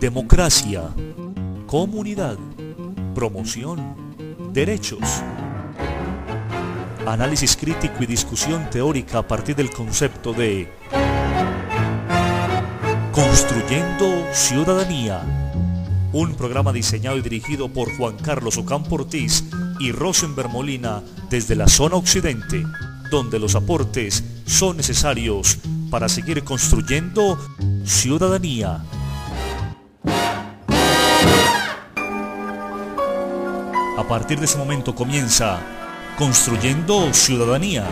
democracia, comunidad, promoción, derechos. Análisis crítico y discusión teórica a partir del concepto de Construyendo Ciudadanía. Un programa diseñado y dirigido por Juan Carlos Ocampo Ortiz y Rosenberg Molina desde la zona occidente, donde los aportes son necesarios para seguir construyendo ciudadanía. A partir de ese momento comienza Construyendo Ciudadanía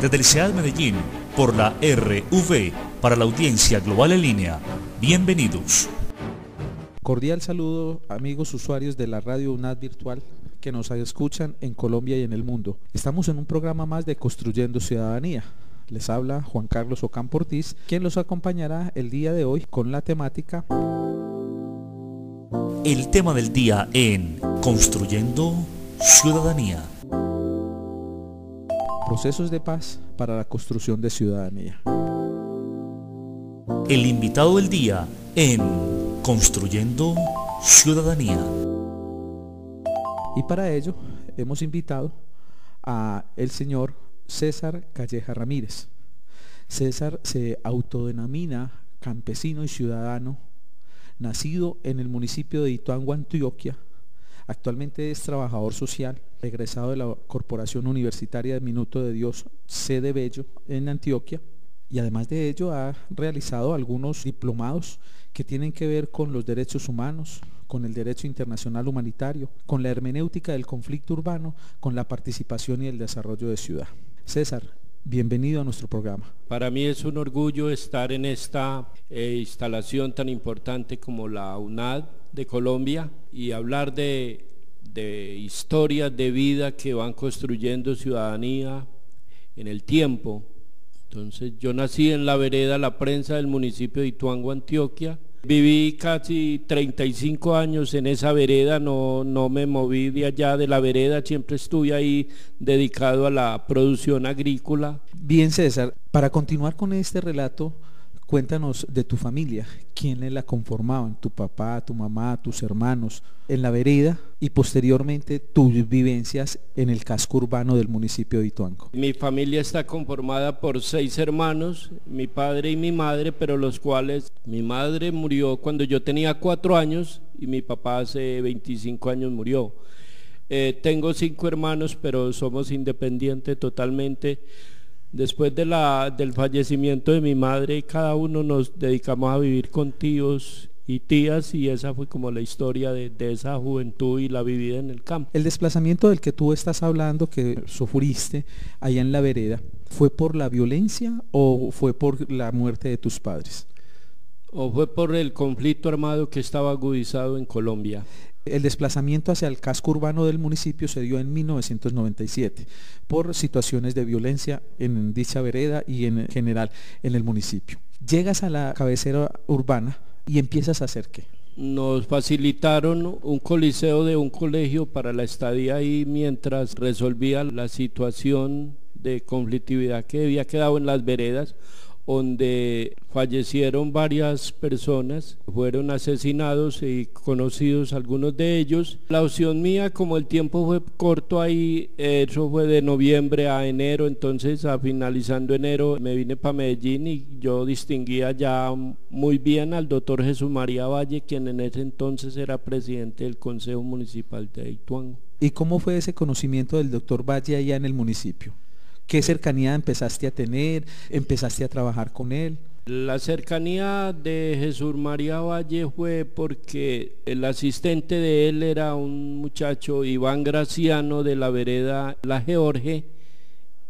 desde el CEAD Medellín por la RV para la audiencia global en línea. Bienvenidos. Cordial saludo, amigos usuarios de la radio UNAD virtual que nos escuchan en Colombia y en el mundo. Estamos en un programa más de Construyendo Ciudadanía. Les habla Juan Carlos Ocampo Ortiz, quien los acompañará el día de hoy con la temática. El tema del día en Construyendo Ciudadanía. Procesos de paz para la construcción de ciudadanía. El invitado del día en Construyendo Ciudadanía. Y para ello hemos invitado a el señor César Calleja Ramírez. César se autodenomina campesino y ciudadano, nacido en el municipio de Ituango, Antioquia. Actualmente es trabajador social, egresado de la Corporación Universitaria de Minuto de Dios, sede Bello, en Antioquia, y además de ello ha realizado algunos diplomados que tienen que ver con los derechos humanos, con el derecho internacional humanitario, con la hermenéutica del conflicto urbano, con la participación y el desarrollo de ciudad. César, bienvenido a nuestro programa. Para mí es un orgullo estar en esta instalación tan importante como la UNAD de Colombia y hablar de historias de vida que van construyendo ciudadanía en el tiempo. Entonces yo nací en la vereda La Prensa del municipio de Ituango, Antioquia. Viví casi 35 años en esa vereda, no me moví de allá de la vereda, siempre estuve ahí dedicado a la producción agrícola. Bien, César, para continuar con este relato, cuéntanos de tu familia, quiénes la conformaban, tu papá, tu mamá, tus hermanos, en la vereda y posteriormente tus vivencias en el casco urbano del municipio de Ituango. Mi familia está conformada por 6 hermanos, mi padre y mi madre, pero los cuales mi madre murió cuando yo tenía 4 años y mi papá hace 25 años murió. Tengo 5 hermanos, pero somos independientes totalmente. Después del fallecimiento de mi madre, cada uno nos dedicamos a vivir con tíos y tías, y esa fue como la historia de esa juventud y la vivida en el campo. El desplazamiento del que tú estás hablando, que sufriste allá en la vereda, ¿fue por la violencia o fue por la muerte de tus padres? O fue por el conflicto armado que estaba agudizado en Colombia. El desplazamiento hacia el casco urbano del municipio se dio en 1997 por situaciones de violencia en dicha vereda y en general en el municipio. Llegas a la cabecera urbana y empiezas a hacer ¿qué? Nos facilitaron un coliseo de un colegio para la estadía ahí mientras resolvía la situación de conflictividad que había quedado en las veredas, donde fallecieron varias personas, fueron asesinados y conocidos algunos de ellos. La opción mía, como el tiempo fue corto ahí, eso fue de noviembre a enero, entonces a finalizando enero me vine para Medellín y yo distinguía ya muy bien al doctor Jesús María Valle, quien en ese entonces era presidente del Consejo Municipal de Ituango. ¿Y cómo fue ese conocimiento del doctor Valle allá en el municipio? ¿Qué cercanía empezaste a tener? ¿Empezaste a trabajar con él? La cercanía de Jesús María Valle fue porque el asistente de él era un muchacho, Iván Graciano, de la vereda La George,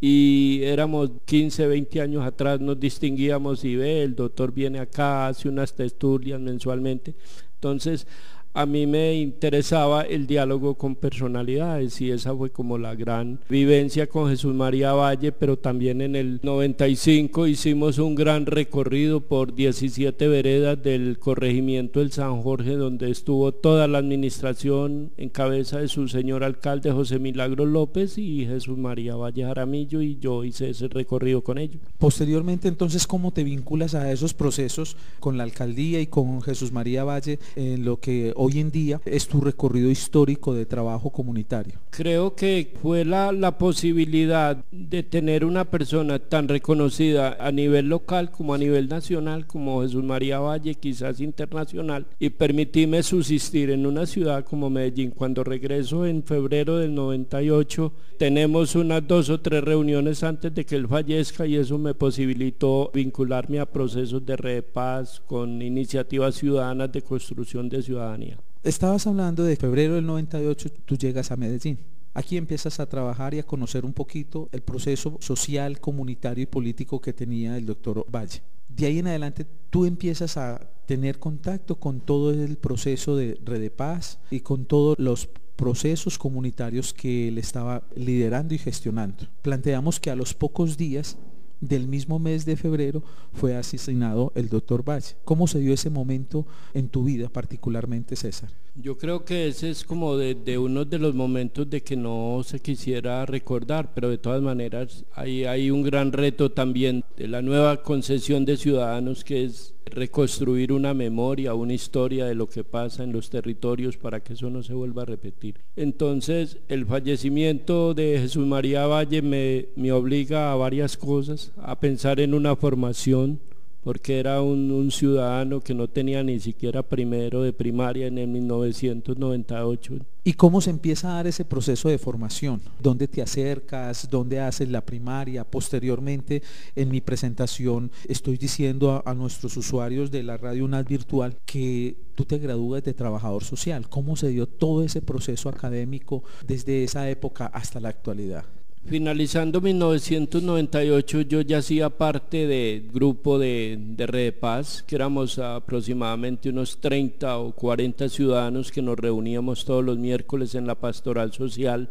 y éramos 15, 20 años atrás, nos distinguíamos y ve, el doctor viene acá, hace unas tertulias mensualmente. Entonces a mí me interesaba el diálogo con personalidades y esa fue como la gran vivencia con Jesús María Valle, pero también en el 95 hicimos un gran recorrido por 17 veredas del corregimiento del San Jorge, donde estuvo toda la administración en cabeza de su señor alcalde José Milagro López y Jesús María Valle Jaramillo, y yo hice ese recorrido con ellos. Posteriormente, entonces, ¿cómo te vinculas a esos procesos con la alcaldía y con Jesús María Valle en lo que hoy en día es tu recorrido histórico de trabajo comunitario? Creo que fue la posibilidad de tener una persona tan reconocida a nivel local como a nivel nacional como Jesús María Valle, quizás internacional, y permitirme subsistir en una ciudad como Medellín. Cuando regreso en febrero del 98, tenemos unas 2 o 3 reuniones antes de que él fallezca y eso me posibilitó vincularme a procesos de Red de Paz con iniciativas ciudadanas de construcción de ciudadanía. Estabas hablando de febrero del 98, tú llegas a Medellín. Aquí empiezas a trabajar y a conocer un poquito el proceso social, comunitario y político que tenía el doctor Valle. De ahí en adelante tú empiezas a tener contacto con todo el proceso de Red de Paz y con todos los procesos comunitarios que él estaba liderando y gestionando. Planteamos que a los pocos días del mismo mes de febrero fue asesinado el doctor Valle. ¿Cómo se dio ese momento en tu vida particularmente, César? Yo creo que ese es como de uno de los momentos de que no se quisiera recordar, pero de todas maneras hay un gran reto también de la nueva concesión de ciudadanos, que es reconstruir una memoria, una historia de lo que pasa en los territorios para que eso no se vuelva a repetir. Entonces el fallecimiento de Jesús María Valle me obliga a varias cosas, a pensar en una formación, porque era un ciudadano que no tenía ni siquiera primero de primaria en el 1998. ¿Y cómo se empieza a dar ese proceso de formación? ¿Dónde te acercas? ¿Dónde haces la primaria? Posteriormente, en mi presentación, estoy diciendo a nuestros usuarios de la Radio UNAD Virtual que tú te gradúas de trabajador social. ¿Cómo se dio todo ese proceso académico desde esa época hasta la actualidad? Finalizando 1998 yo ya hacía parte del grupo de Red de Paz, que éramos aproximadamente unos 30 o 40 ciudadanos que nos reuníamos todos los miércoles en la pastoral social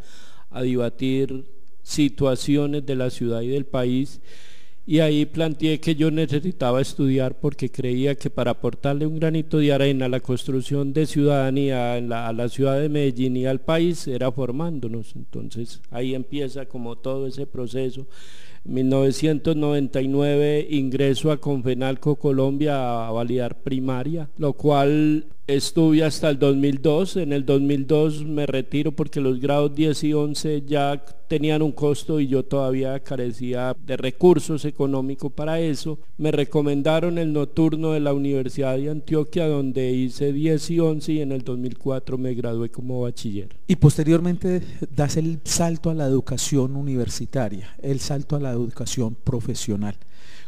a debatir situaciones de la ciudad y del país. Y ahí planteé que yo necesitaba estudiar porque creía que para aportarle un granito de arena a la construcción de ciudadanía a la ciudad de Medellín y al país era formándonos. Entonces ahí empieza como todo ese proceso. En 1999 ingreso a Confenalco Colombia a validar primaria, lo cual estuve hasta el 2002. En el 2002 me retiro porque los grados 10 y 11 ya tenían un costo y yo todavía carecía de recursos económicos para eso. Me recomendaron el nocturno de la Universidad de Antioquia, donde hice 10 y 11 y en el 2004 me gradué como bachiller. Y posteriormente das el salto a la educación universitaria, el salto a la educación profesional.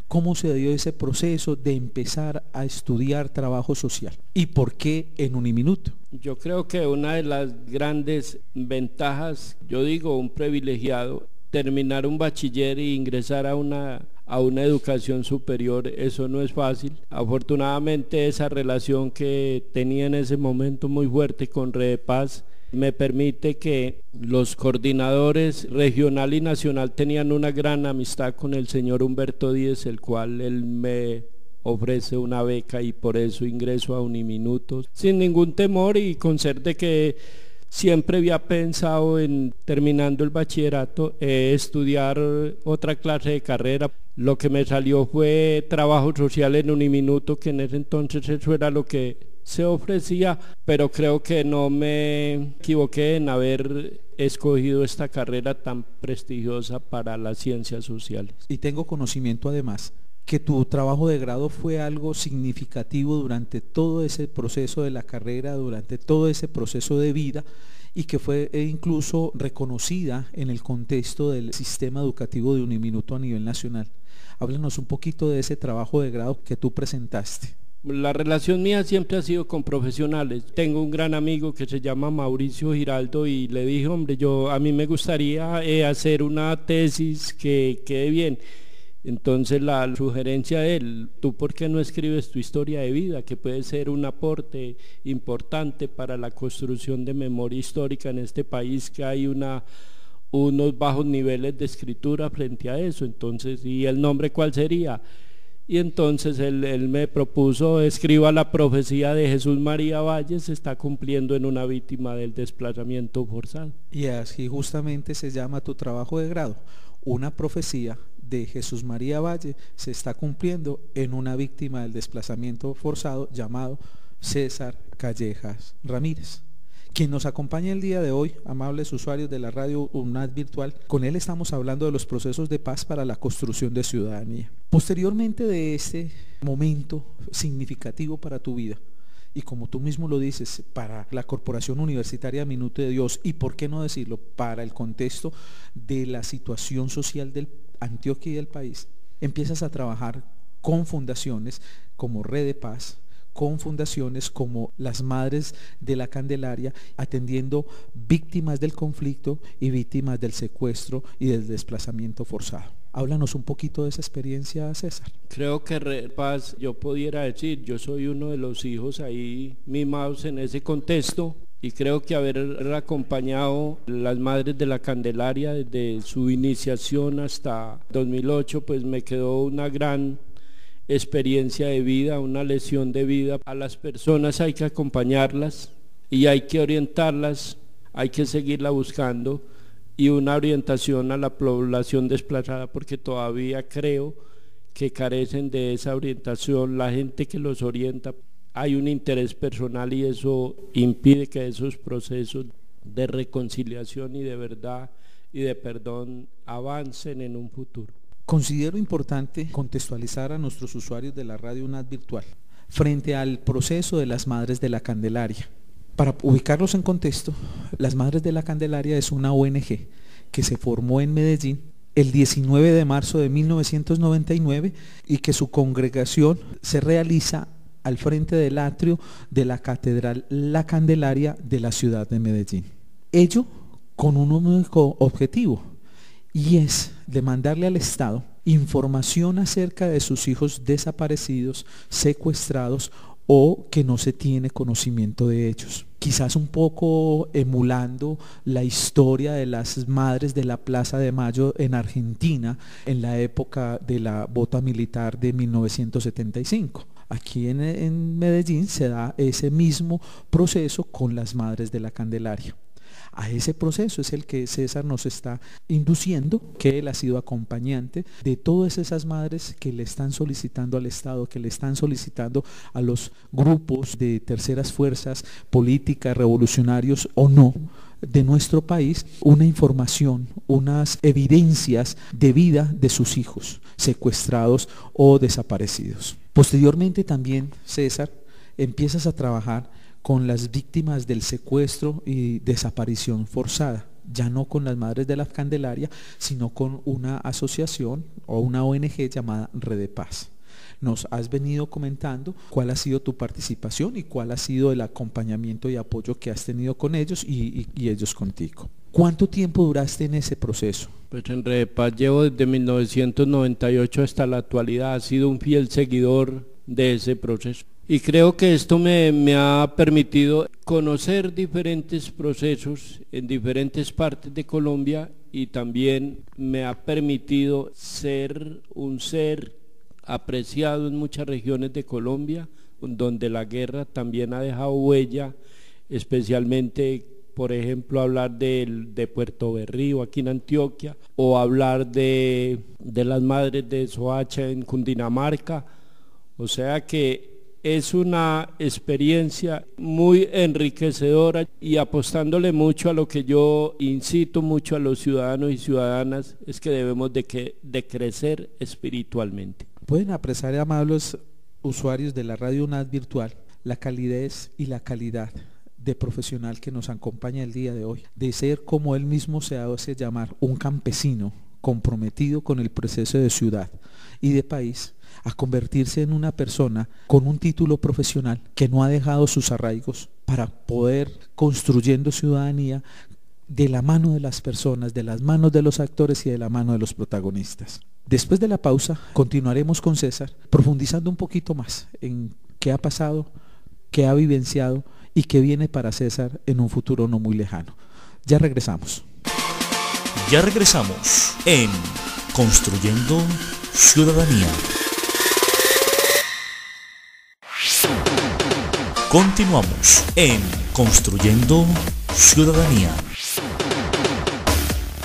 ¿Cómo se dio ese proceso de empezar a estudiar trabajo social? ¿Y por qué en Uniminuto? Yo creo que una de las grandes ventajas, yo digo un privilegiado, terminar un bachiller e ingresar a una educación superior, eso no es fácil. Afortunadamente esa relación que tenía en ese momento muy fuerte con Red de Paz me permite que los coordinadores regional y nacional tenían una gran amistad con el señor Humberto Díez, el cual él me ofrece una beca y por eso ingreso a Uniminuto sin ningún temor y con ser de que siempre había pensado en, terminando el bachillerato, estudiar otra clase de carrera. Lo que me salió fue trabajo social en Uniminuto, que en ese entonces eso era lo que se ofrecía, pero creo que no me equivoqué en haber escogido esta carrera tan prestigiosa para las ciencias sociales. Y tengo conocimiento además que tu trabajo de grado fue algo significativo durante todo ese proceso de la carrera, durante todo ese proceso de vida, y que fue incluso reconocida en el contexto del sistema educativo de Uniminuto a nivel nacional. Háblanos un poquito de ese trabajo de grado que tú presentaste. La relación mía siempre ha sido con profesionales. Tengo un gran amigo que se llama Mauricio Giraldo y le dije, hombre, a mí me gustaría hacer una tesis que quede bien. Entonces la sugerencia de él, ¿tú por qué no escribes tu historia de vida, que puede ser un aporte importante para la construcción de memoria histórica en este país, que hay unos bajos niveles de escritura frente a eso? Entonces, ¿y el nombre cuál sería? Y entonces él me propuso: escriba la profecía de Jesús María Valle, se está cumpliendo en una víctima del desplazamiento forzado. Y así justamente se llama tu trabajo de grado, una profecía de Jesús María Valle se está cumpliendo en una víctima del desplazamiento forzado llamado César Callejas Ramírez. Quien nos acompaña el día de hoy, amables usuarios de la radio UNAD Virtual, con él estamos hablando de los procesos de paz para la construcción de ciudadanía. Posteriormente de este momento significativo para tu vida, y como tú mismo lo dices, para la Corporación Universitaria Minuto de Dios, y por qué no decirlo, para el contexto de la situación social de Antioquia y del país, empiezas a trabajar con fundaciones como Red de Paz, con fundaciones como las Madres de la Candelaria, atendiendo víctimas del conflicto y víctimas del secuestro y del desplazamiento forzado. Háblanos un poquito de esa experiencia, César. Creo que Red Paz, yo pudiera decir, yo soy uno de los hijos ahí mimados en ese contexto, y creo que haber acompañado las Madres de la Candelaria desde su iniciación hasta 2008, pues me quedó una gran experiencia de vida, una lección de vida. A las personas hay que acompañarlas y hay que orientarlas, hay que seguirla buscando, y una orientación a la población desplazada, porque todavía creo que carecen de esa orientación. La gente que los orienta, hay un interés personal, y eso impide que esos procesos de reconciliación y de verdad y de perdón avancen en un futuro. Considero importante contextualizar a nuestros usuarios de la radio UNAD Virtual frente al proceso de las Madres de la Candelaria. Para ubicarlos en contexto, las Madres de la Candelaria es una ONG que se formó en Medellín el 19 de marzo de 1999 y que su congregación se realiza al frente del atrio de la Catedral La Candelaria de la ciudad de Medellín. Ello con un único objetivo, y es demandarle al Estado información acerca de sus hijos desaparecidos, secuestrados o que no se tiene conocimiento de ellos. Quizás un poco emulando la historia de las Madres de la Plaza de Mayo en Argentina en la época de la bota militar de 1975. Aquí en Medellín se da ese mismo proceso con las Madres de la Candelaria. A ese proceso es el que César nos está induciendo, que él ha sido acompañante de todas esas madres que le están solicitando al Estado, que le están solicitando a los grupos de terceras fuerzas políticas, revolucionarios o no, de nuestro país, una información, unas evidencias de vida de sus hijos secuestrados o desaparecidos. Posteriormente también, César, empiezas a trabajar con las víctimas del secuestro y desaparición forzada, ya no con las Madres de la Candelaria, sino con una asociación o una ONG llamada Red de Paz. Nos has venido comentando cuál ha sido tu participación y cuál ha sido el acompañamiento y apoyo que has tenido con ellos y ellos contigo. ¿Cuánto tiempo duraste en ese proceso? Pues en Red de Paz llevo desde 1998 hasta la actualidad, ha sido un fiel seguidor de ese proceso. Y creo que esto me ha permitido conocer diferentes procesos en diferentes partes de Colombia, y también me ha permitido ser un ser apreciado en muchas regiones de Colombia, donde la guerra también ha dejado huella, especialmente, por ejemplo, hablar de Puerto Berrío aquí en Antioquia, o hablar de las Madres de Soacha en Cundinamarca. O sea que es una experiencia muy enriquecedora, y apostándole mucho a lo que yo incito mucho a los ciudadanos y ciudadanas, es que debemos de crecer espiritualmente. Pueden apreciar, amables usuarios de la radio UNAD Virtual, la calidez y la calidad de profesional que nos acompaña el día de hoy, de ser, como él mismo se hace llamar, un campesino comprometido con el proceso de ciudad y de país, a convertirse en una persona con un título profesional que no ha dejado sus arraigos para poder construyendo ciudadanía de la mano de las personas, de las manos de los actores y de la mano de los protagonistas. Después de la pausa, continuaremos con César, profundizando un poquito más en qué ha pasado, qué ha vivenciado y qué viene para César en un futuro no muy lejano. Ya regresamos. Ya regresamos en Construyendo Ciudadanía. Continuamos en Construyendo Ciudadanía.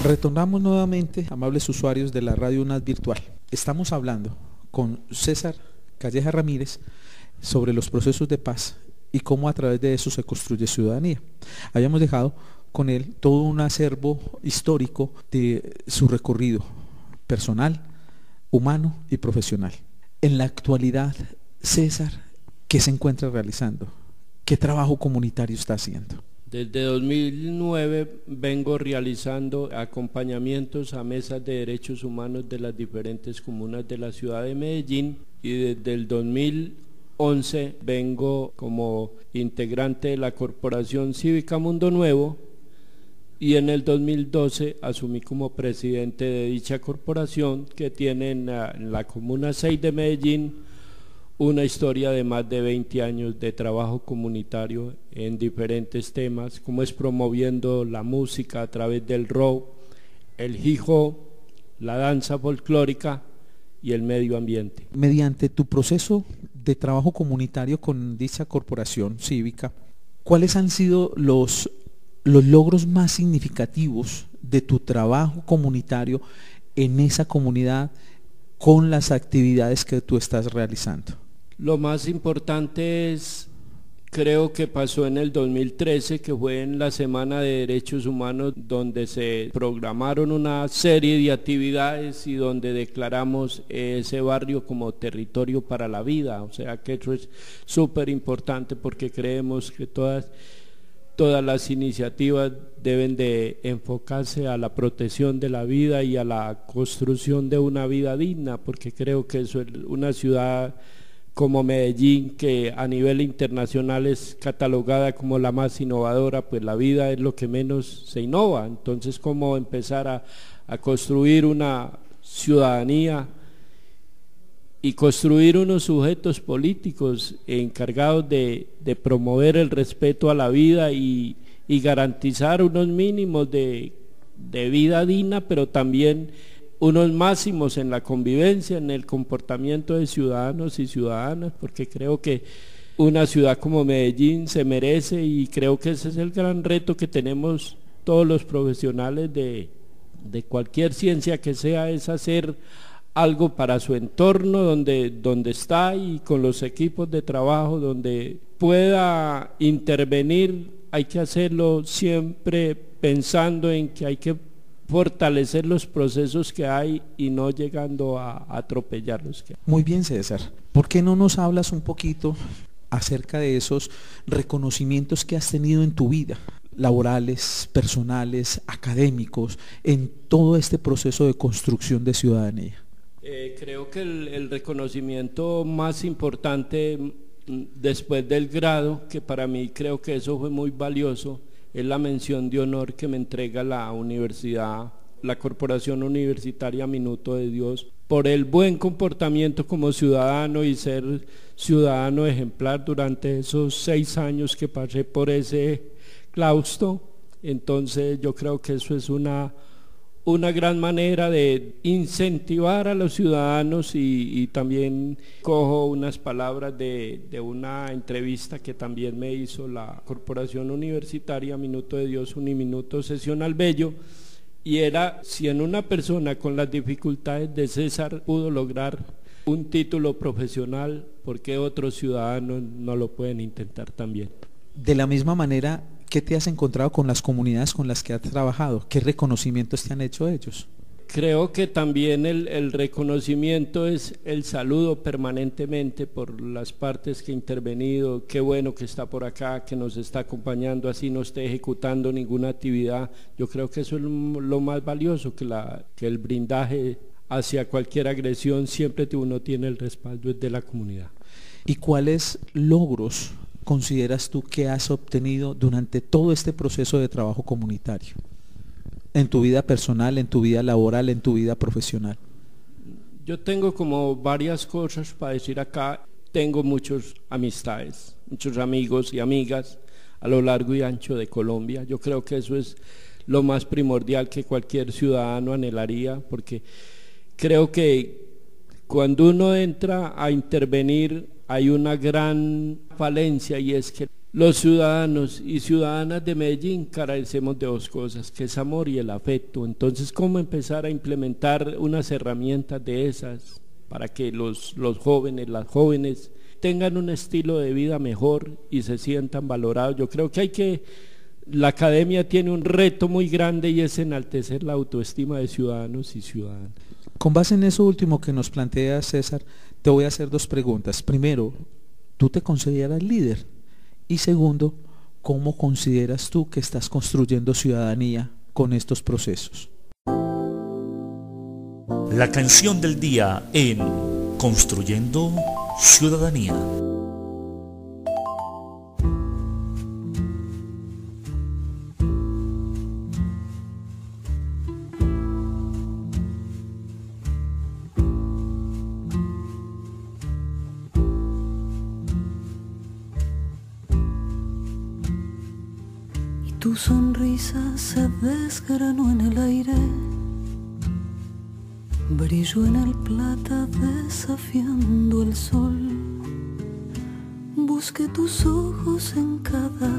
Retornamos nuevamente, amables usuarios de la Radio UNAD Virtual. Estamos hablando con César Calleja Ramírez sobre los procesos de paz y cómo a través de eso se construye ciudadanía. Habíamos dejado con él todo un acervo histórico de su recorrido personal, humano y profesional. En la actualidad, César, ¿qué se encuentra realizando? ¿Qué trabajo comunitario está haciendo? Desde 2009 vengo realizando acompañamientos a mesas de derechos humanos de las diferentes comunas de la ciudad de Medellín, y desde el 2011 vengo como integrante de la Corporación Cívica Mundo Nuevo, y en el 2012 asumí como presidente de dicha corporación, que tiene en la Comuna 6 de Medellín una historia de más de 20 años de trabajo comunitario en diferentes temas, como es promoviendo la música a través del rock, el hip hop, la danza folclórica y el medio ambiente. Mediante tu proceso de trabajo comunitario con dicha corporación cívica, ¿cuáles han sido los logros más significativos de tu trabajo comunitario en esa comunidad con las actividades que tú estás realizando? Lo más importante es, creo que pasó en el 2013, que fue en la Semana de Derechos Humanos, donde se programaron una serie de actividades y donde declaramos ese barrio como territorio para la vida. O sea que eso es súper importante, porque creemos que todas las iniciativas deben de enfocarse a la protección de la vida y a la construcción de una vida digna, porque creo que eso es una ciudad como Medellín, que a nivel internacional es catalogada como la más innovadora, pues la vida es lo que menos se innova. Entonces, ¿cómo empezar a construir una ciudadanía y construir unos sujetos políticos encargados de promover el respeto a la vida y garantizar unos mínimos de vida digna, pero también unos máximos en la convivencia, en el comportamiento de ciudadanos y ciudadanas? Porque creo que una ciudad como Medellín se merece, y creo que ese es el gran reto que tenemos todos los profesionales de cualquier ciencia que sea, es hacer algo para su entorno donde está, y con los equipos de trabajo donde pueda intervenir. Hay que hacerlo siempre pensando en que hay que fortalecer los procesos que hay y no llegando a atropellarlos. Muy bien, César. ¿Por qué no nos hablas un poquito acerca de esos reconocimientos que has tenido en tu vida, laborales, personales, académicos, en todo este proceso de construcción de ciudadanía? Creo que el reconocimiento más importante después del grado, que para mí creo que eso fue muy valioso, es la mención de honor que me entrega la universidad, la Corporación Universitaria Minuto de Dios, por el buen comportamiento como ciudadano y ser ciudadano ejemplar durante esos 6 años que pasé por ese claustro. Entonces yo creo que eso es una gran manera de incentivar a los ciudadanos, y también cojo unas palabras de una entrevista que también me hizo la Corporación Universitaria Minuto de Dios, Uniminuto Sesional Bello, y era: si en una persona con las dificultades de César pudo lograr un título profesional, ¿por qué otros ciudadanos no lo pueden intentar también? De la misma manera, ¿qué te has encontrado con las comunidades con las que has trabajado? ¿Qué reconocimientos te han hecho ellos? Creo que también el reconocimiento es el saludo permanentemente por las partes que he intervenido. Qué bueno que está por acá, que nos está acompañando, así no esté ejecutando ninguna actividad. Yo creo que eso es lo más valioso, que el blindaje hacia cualquier agresión, siempre uno tiene el respaldo de la comunidad. ¿Y cuáles logros consideras tú que has obtenido durante todo este proceso de trabajo comunitario? En tu vida personal, en tu vida laboral, en tu vida profesional. Yo tengo como varias cosas para decir acá. Tengo muchas amistades, muchos amigos y amigas a lo largo y ancho de Colombia. Yo creo que eso es lo más primordial que cualquier ciudadano anhelaría, porque creo que cuando uno entra a intervenir hay una gran falencia, y es que los ciudadanos y ciudadanas de Medellín carecemos de dos cosas, que es amor y el afecto. Entonces, ¿cómo empezar a implementar unas herramientas de esas para que los jóvenes, las jóvenes tengan un estilo de vida mejor y se sientan valorados? Yo creo que la academia tiene un reto muy grande, y es enaltecer la autoestima de ciudadanos y ciudadanas. Con base en eso último que nos plantea César, te voy a hacer dos preguntas. Primero, ¿tú te consideras líder? Y segundo, ¿cómo consideras tú que estás construyendo ciudadanía con estos procesos? La canción del día en Construyendo Ciudadanía. Tu sonrisa se desgranó en el aire, brilló en el plata desafiando el sol. Busqué tus ojos en cada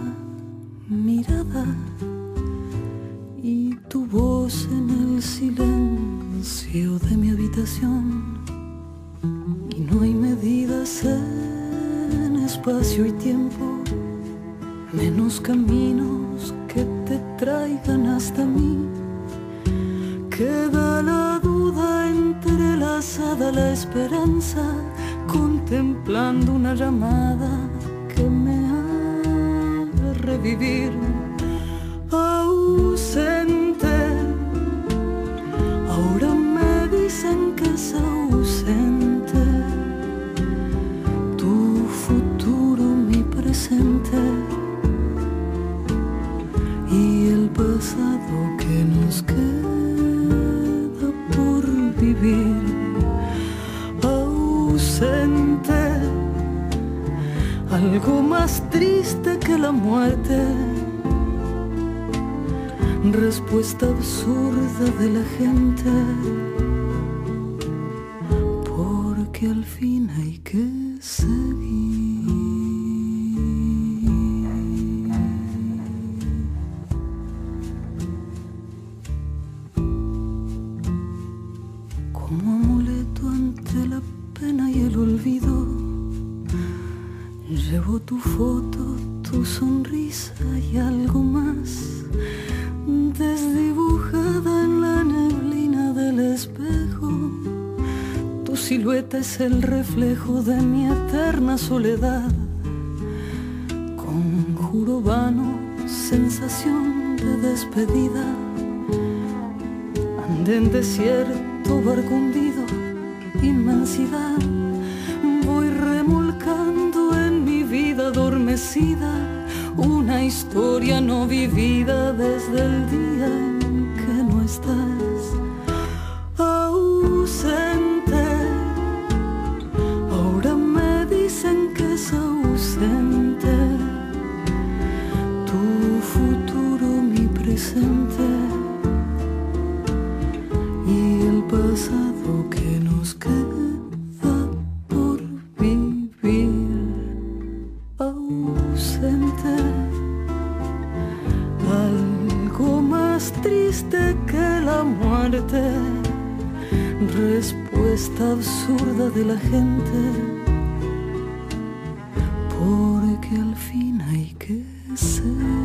mirada y tu voz en el silencio de mi habitación. Y no hay medidas en espacio y tiempo, menos caminos que te traigan hasta mí. Queda la duda entrelazada a la esperanza, contemplando una llamada que me ha de revivir. Ausente, ahora me dicen que es ausente. Tu futuro, mi presente, y el pasado que nos queda por vivir. Ausente, algo más triste que la muerte, respuesta absurda de la gente, porque al fin hay que seguir. Como amuleto ante la pena y el olvido, llevo tu foto, tu sonrisa y algo más, desdibujada en la neblina del espejo. Tu silueta es el reflejo de mi eterna soledad, conjuro vano, sensación de despedida. Andén desierto, barco hundido, inmensidad. Voy remolcando en mi vida adormecida una historia no vivida desde el día en que no estás. Ausente, ahora me dicen que es ausente. Tu futuro, mi presente, y el pasado que nos queda por vivir. Ausente, algo más triste que la muerte, respuesta absurda de la gente, porque al fin hay que seguir.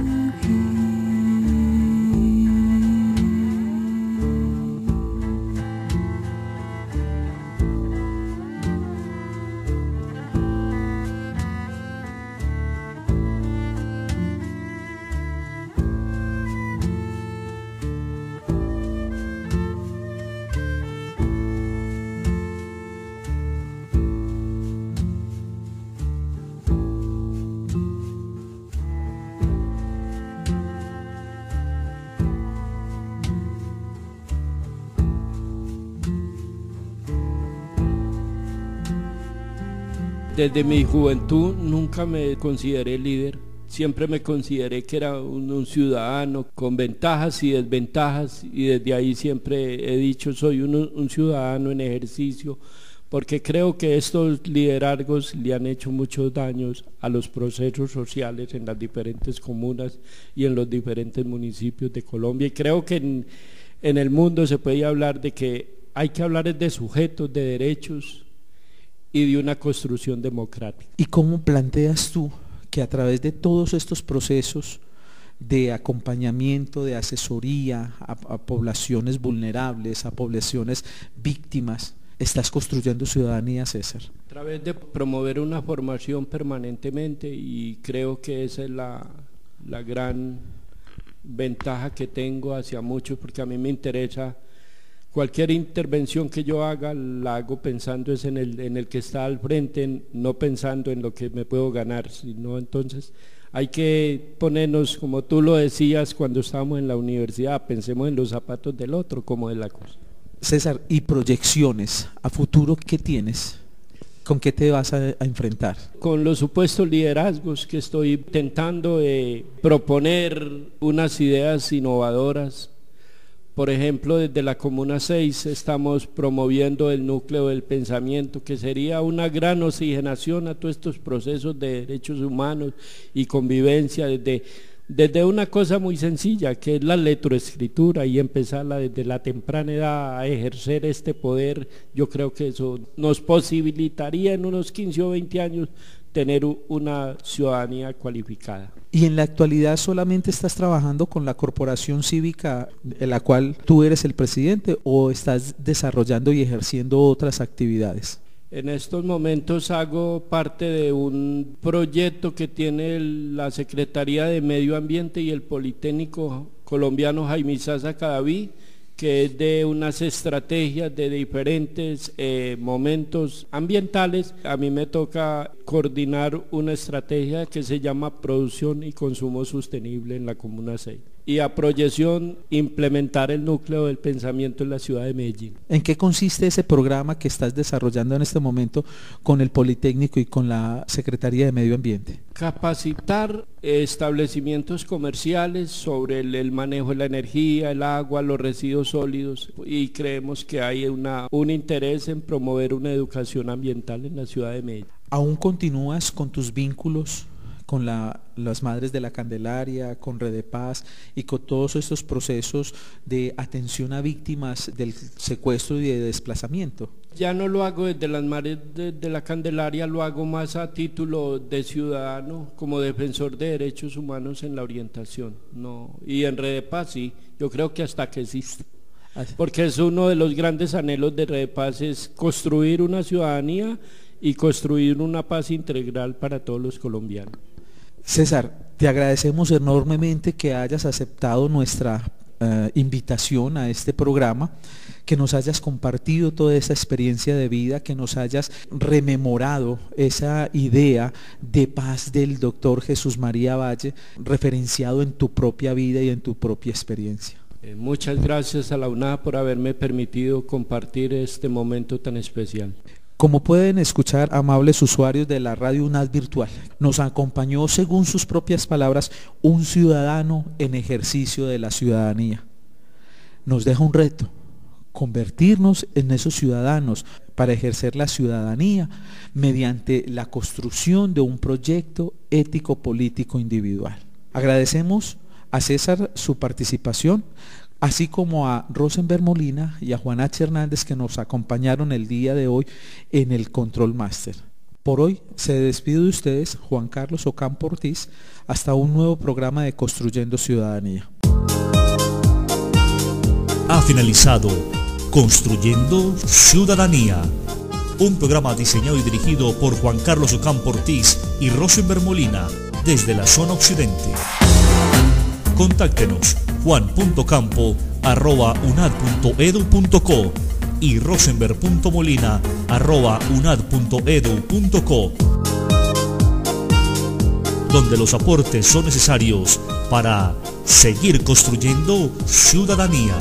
Desde mi juventud nunca me consideré líder, siempre me consideré que era un ciudadano con ventajas y desventajas, y desde ahí siempre he dicho soy un ciudadano en ejercicio, porque creo que estos liderazgos le han hecho muchos daños a los procesos sociales en las diferentes comunas y en los diferentes municipios de Colombia, y creo que en el mundo se puede hablar de que hay que hablar de sujetos, de derechos y de una construcción democrática. ¿Y cómo planteas tú que a través de todos estos procesos de acompañamiento, de asesoría a poblaciones vulnerables, a poblaciones víctimas, estás construyendo ciudadanía, César? A través de promover una formación permanentemente, y creo que esa es la gran ventaja que tengo hacia muchos, porque a mí me interesa cualquier intervención que yo haga, la hago pensando es en el que está al frente, no pensando en lo que me puedo ganar, sino entonces hay que ponernos, como tú lo decías cuando estábamos en la universidad, pensemos en los zapatos del otro, como de la cosa. César, ¿y proyecciones a futuro qué tienes? ¿Con qué te vas a enfrentar? Con los supuestos liderazgos que estoy intentando proponer unas ideas innovadoras. Por ejemplo, desde la Comuna 6 estamos promoviendo el núcleo del pensamiento, que sería una gran oxigenación a todos estos procesos de derechos humanos y convivencia, desde una cosa muy sencilla, que es la lectoescritura, y empezarla desde la temprana edad a ejercer este poder. Yo creo que eso nos posibilitaría en unos 15 o 20 años tener una ciudadanía cualificada. ¿Y en la actualidad solamente estás trabajando con la corporación cívica en la cual tú eres el presidente, o estás desarrollando y ejerciendo otras actividades? En estos momentos hago parte de un proyecto que tiene la Secretaría de Medio Ambiente y el Politécnico Colombiano Jaime Isaza Cadaví, que es de unas estrategias de diferentes momentos ambientales. A mí me toca coordinar una estrategia que se llama Producción y Consumo Sostenible en la Comuna 6. Y a proyección, implementar el núcleo del pensamiento en la ciudad de Medellín. ¿En qué consiste ese programa que estás desarrollando en este momento con el Politécnico y con la Secretaría de Medio Ambiente? Capacitar establecimientos comerciales sobre el manejo de la energía, el agua, los residuos sólidos, y creemos que hay un interés en promover una educación ambiental en la ciudad de Medellín. ¿Aún continúas con tus vínculos con las Madres de la Candelaria, con Redepaz y con todos estos procesos de atención a víctimas del secuestro y de desplazamiento? Ya no lo hago desde las Madres de la Candelaria, lo hago más a título de ciudadano, como defensor de derechos humanos en la orientación, no. Y en Redepaz sí, yo creo que hasta que existe, porque es uno de los grandes anhelos de Redepaz, es construir una ciudadanía y construir una paz integral para todos los colombianos. César, te agradecemos enormemente que hayas aceptado nuestra invitación a este programa, que nos hayas compartido toda esa experiencia de vida, que nos hayas rememorado esa idea de paz del doctor Jesús María Valle, referenciado en tu propia vida y en tu propia experiencia. Muchas gracias a la UNAD por haberme permitido compartir este momento tan especial. Como pueden escuchar, amables usuarios de la radio UNAD virtual, nos acompañó, según sus propias palabras, un ciudadano en ejercicio de la ciudadanía. Nos deja un reto: convertirnos en esos ciudadanos para ejercer la ciudadanía mediante la construcción de un proyecto ético-político individual. Agradecemos a César su participación, así como a Rosenberg Molina y a Juan H. Hernández, que nos acompañaron el día de hoy en el Control Master. Por hoy se despide de ustedes Juan Carlos Ocampo Ortiz, hasta un nuevo programa de Construyendo Ciudadanía. Ha finalizado Construyendo Ciudadanía, un programa diseñado y dirigido por Juan Carlos Ocampo Ortiz y Rosenberg Molina desde la zona occidente. Contáctenos juan.campo@unad.edu.co y rosenberg.molina@unad.edu.co, donde los aportes son necesarios para seguir construyendo ciudadanía.